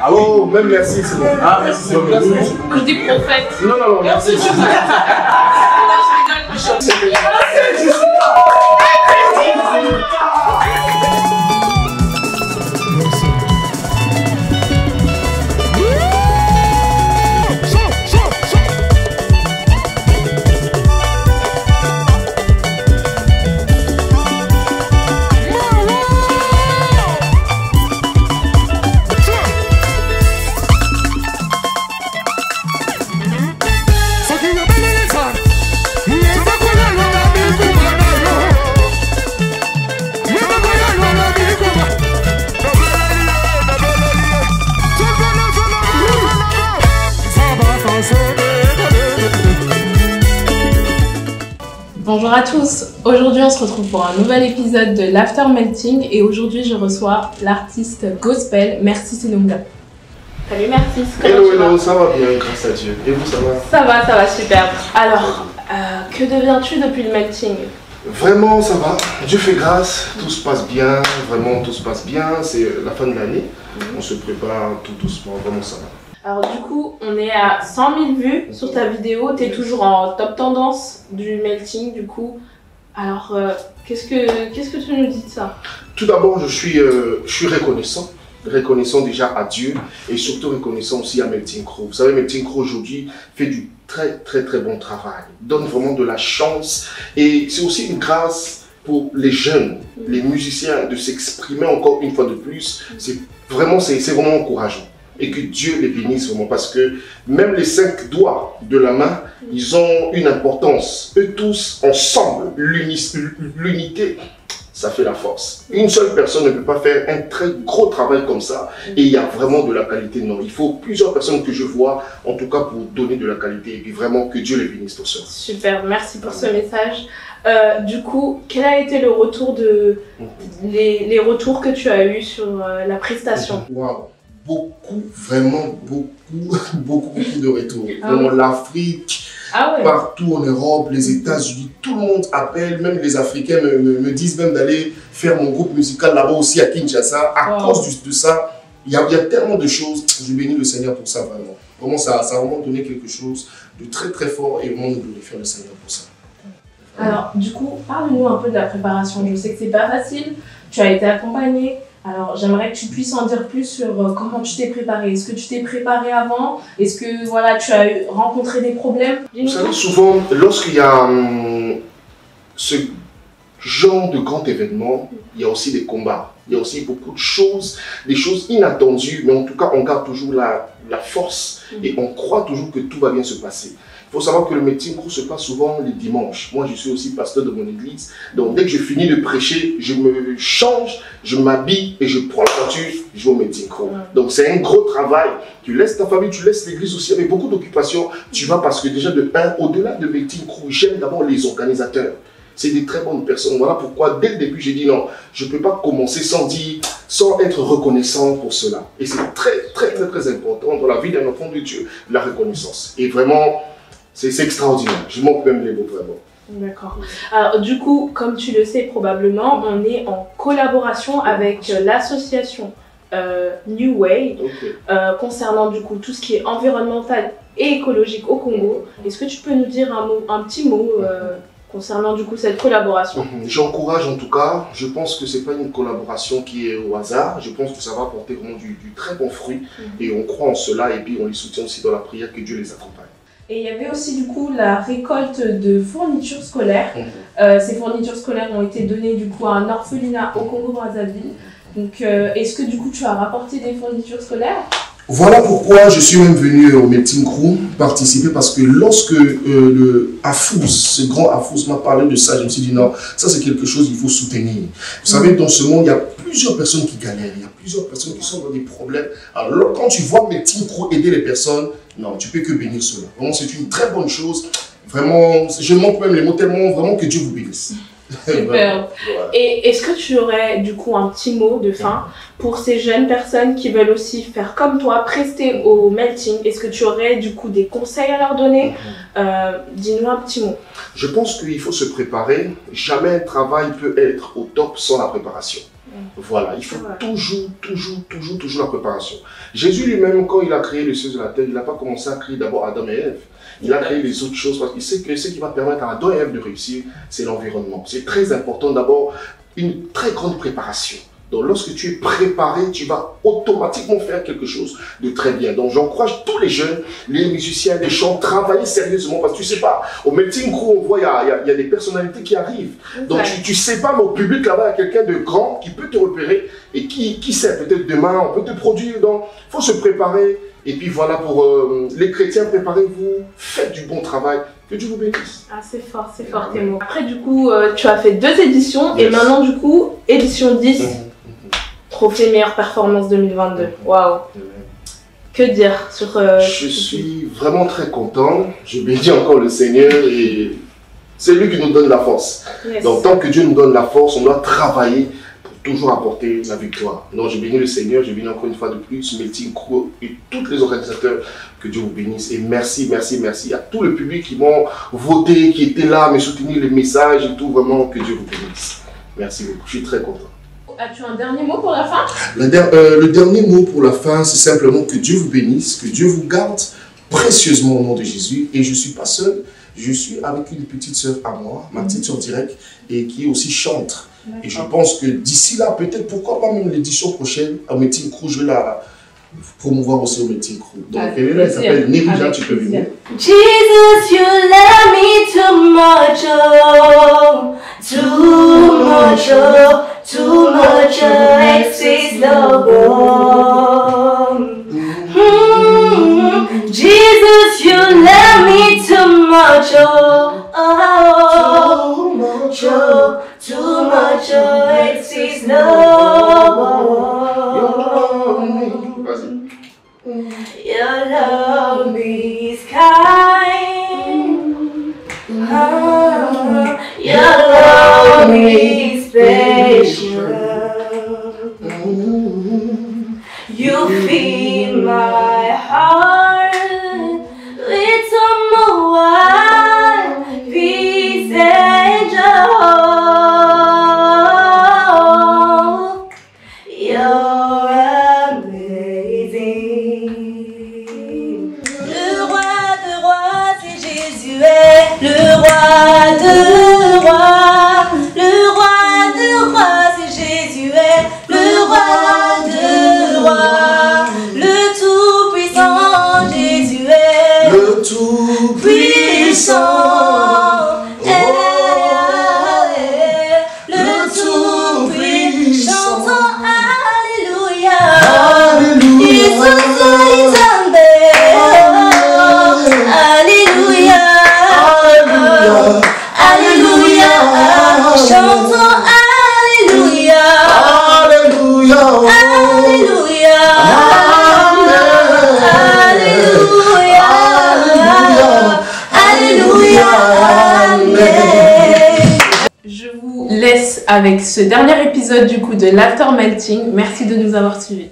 Ah oh, même merci, c'est bon. Ah, merci, c'est bon. Je dis prophète. Non, non, non, merci. Bonjour à tous, aujourd'hui on se retrouve pour un nouvel épisode de l'After Melting et aujourd'hui je reçois l'artiste gospel Merci Sinunga. Salut Merci, Hello, ça va bien grâce à Dieu. Et vous, ça va? Ça va, super. Alors, que deviens-tu depuis le Melting? Vraiment, ça va. Dieu fait grâce, tout se passe bien, vraiment tout se passe bien. C'est la fin de l'année, on se prépare tout doucement, vraiment ça va. Alors du coup, on est à 100 000 vues sur ta vidéo, tu es toujours en top tendance du Melting du coup. Alors, qu'est-ce que tu nous dis de ça? Tout d'abord, je suis reconnaissant. Reconnaissant déjà à Dieu et surtout reconnaissant aussi à Melting Crew. Vous savez, Melting Crew aujourd'hui fait du très bon travail, donne vraiment de la chance et c'est aussi une grâce pour les jeunes, les musiciens de s'exprimer encore une fois de plus. C'est vraiment encourageant. Et que Dieu les bénisse vraiment parce que même les 5 doigts de la main, ils ont une importance. Eux tous ensemble, l'unité, ça fait la force. Une seule personne ne peut pas faire un très gros travail comme ça et il y a vraiment de la qualité. Non, il faut plusieurs personnes que je vois, en tout cas pour donner de la qualité et puis vraiment que Dieu les bénisse pour ça. Super, merci pour ce message. Du coup, quel a été le retour les retours que tu as eu sur la prestation? Wow. Vraiment beaucoup de retours. Vraiment l'Afrique, partout en Europe, les États-Unis, tout le monde appelle, même les Africains me disent même d'aller faire mon groupe musical là-bas aussi à Kinshasa. À cause de ça, il y a tellement de choses. Je bénis le Seigneur pour ça vraiment. Vraiment, ça a vraiment donné quelque chose de très fort et vraiment nous glorifions le Seigneur pour ça. Alors, du coup, parle-nous un peu de la préparation. Je sais que c'est pas facile, tu as été accompagné. Alors, j'aimerais que tu puisses en dire plus sur comment tu t'es préparé. Est-ce que tu t'es préparé avant? Est-ce que voilà, tu as rencontré des problèmes? Vous savez, souvent, lorsqu'il y a ce genre de grand événement, il y a aussi des combats. Il y a aussi beaucoup de choses, des choses inattendues, mais en tout cas, on garde toujours la force et on croit toujours que tout va bien se passer. Il faut savoir que le Melting Crew se passe souvent les dimanches. Moi, je suis aussi pasteur de mon église. Donc, dès que je finis de prêcher, je me change, je m'habille et je prends la voiture, je vais au Melting Crew. Donc, c'est un gros travail. Tu laisses ta famille, tu laisses l'église aussi avec beaucoup d'occupations. Tu vas parce que déjà, au-delà de Melting Crew, j'aime d'abord les organisateurs. C'est des très bonnes personnes. Voilà pourquoi, dès le début, j'ai dit non, je ne peux pas commencer sans être reconnaissant pour cela. Et c'est très important dans la vie d'un enfant de Dieu, la reconnaissance. Et vraiment, c'est extraordinaire. Je manque même les mots vraiment. D'accord. Alors du coup, comme tu le sais probablement, on est en collaboration avec l'association New Way concernant du coup tout ce qui est environnemental et écologique au Congo. Est-ce que tu peux nous dire un petit mot concernant du coup cette collaboration? J'encourage en tout cas, je pense que ce n'est pas une collaboration qui est au hasard, je pense que ça va apporter vraiment du très bon fruit et on croit en cela et puis on les soutient aussi dans la prière que Dieu les accompagne. Et il y avait aussi du coup la récolte de fournitures scolaires. Ces fournitures scolaires ont été données du coup à un orphelinat au Congo-Brazzaville. Donc est-ce que du coup tu as rapporté des fournitures scolaires? Voilà pourquoi je suis même venu au Melting Crew participer parce que lorsque le Afous, ce grand Afous m'a parlé de ça, je me suis dit non, ça c'est quelque chose qu'il faut soutenir. Vous savez, dans ce monde, il y a plusieurs personnes qui galèrent, il y a plusieurs personnes qui sont dans des problèmes. Alors quand tu vois Melting Crew aider les personnes, non, tu peux que bénir cela. Vraiment, c'est une très bonne chose. Vraiment, je manque même les mots tellement, vraiment que Dieu vous bénisse. Super. Et est-ce que tu aurais du coup un petit mot de fin pour ces jeunes personnes qui veulent aussi faire comme toi, prester au Melting? Est-ce que tu aurais du coup des conseils à leur donner? Dis-nous un petit mot. Je pense qu'il faut se préparer. Jamais un travail peut être au top sans la préparation. Voilà, il faut toujours la préparation. Jésus lui-même, quand il a créé le ciel et la terre, il n'a pas commencé à créer d'abord Adam et Ève. Il a créé les autres choses parce qu'il sait que ce qui va permettre à Adam et Ève de réussir, c'est l'environnement. C'est très important d'abord une très grande préparation. Donc lorsque tu es préparé, tu vas automatiquement faire quelque chose de très bien. Donc j'encourage tous les jeunes, les musiciens, les chants, travailler sérieusement parce que tu sais pas, au Melting Crew, on voit il y a des personnalités qui arrivent. Donc tu sais pas, mais au public là-bas, il y a quelqu'un de grand qui peut te repérer et qui sait, peut-être demain, on peut te produire. Donc il faut se préparer. Et puis voilà, pour les chrétiens, préparez-vous, faites du bon travail. Que Dieu vous bénisse. Ah, c'est fort tes mots. Après, du coup, tu as fait 2 éditions et maintenant, du coup, édition 10. Trophée meilleure performance 2022. Waouh! Que dire sur... Je suis vraiment très content. Je bénis encore le Seigneur et c'est lui qui nous donne la force. Donc tant que Dieu nous donne la force, on doit travailler pour toujours apporter la victoire. Donc je bénis le Seigneur, je bénis encore une fois de plus Melting Crew et tous les organisateurs. Que Dieu vous bénisse et merci à tout le public qui m'ont voté, qui était là, me soutenir les messages et tout. Vraiment que Dieu vous bénisse. Merci beaucoup, je suis très content. As-tu un dernier mot pour la fin? Le dernier mot pour la fin, c'est simplement que Dieu vous bénisse, que Dieu vous garde précieusement au nom de Jésus. Et je ne suis pas seul, je suis avec une petite soeur à moi, ma petite soeur directe, et qui aussi chante. Et je pense que d'ici là, peut-être, pourquoi pas même l'édition prochaine, à Melting Crew, je vais la promouvoir aussi au Melting Crew. Donc elle s'appelle Nerija, tu peux venir. Jesus, you love me too much, oh, too much, oh. Too much excess love. Jesus, you love me too much. Too much excess love. Your love is kind. Your love is special. You fill my heart with some more peace and joy. You're amazing. Le roi de rois, c'est Jésus est le roi de rois. Le roi de rois, c'est Jésus est le roi de rois. Le tout-puissant Jésus est le tout-puissant. Le tout-puissant. Alléluia. Alléluia. Alléluia. Alléluia. Chantons Alléluia. Alléluia. Alléluia. Alléluia. Alléluia. Je vous laisse avec ce dernier épisode du coup de l'After Melting. Merci de nous avoir suivis.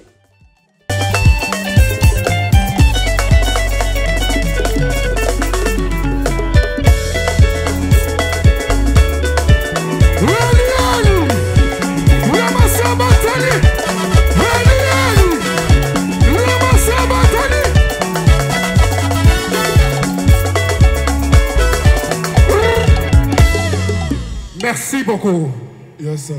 Merci beaucoup. Yes, sir.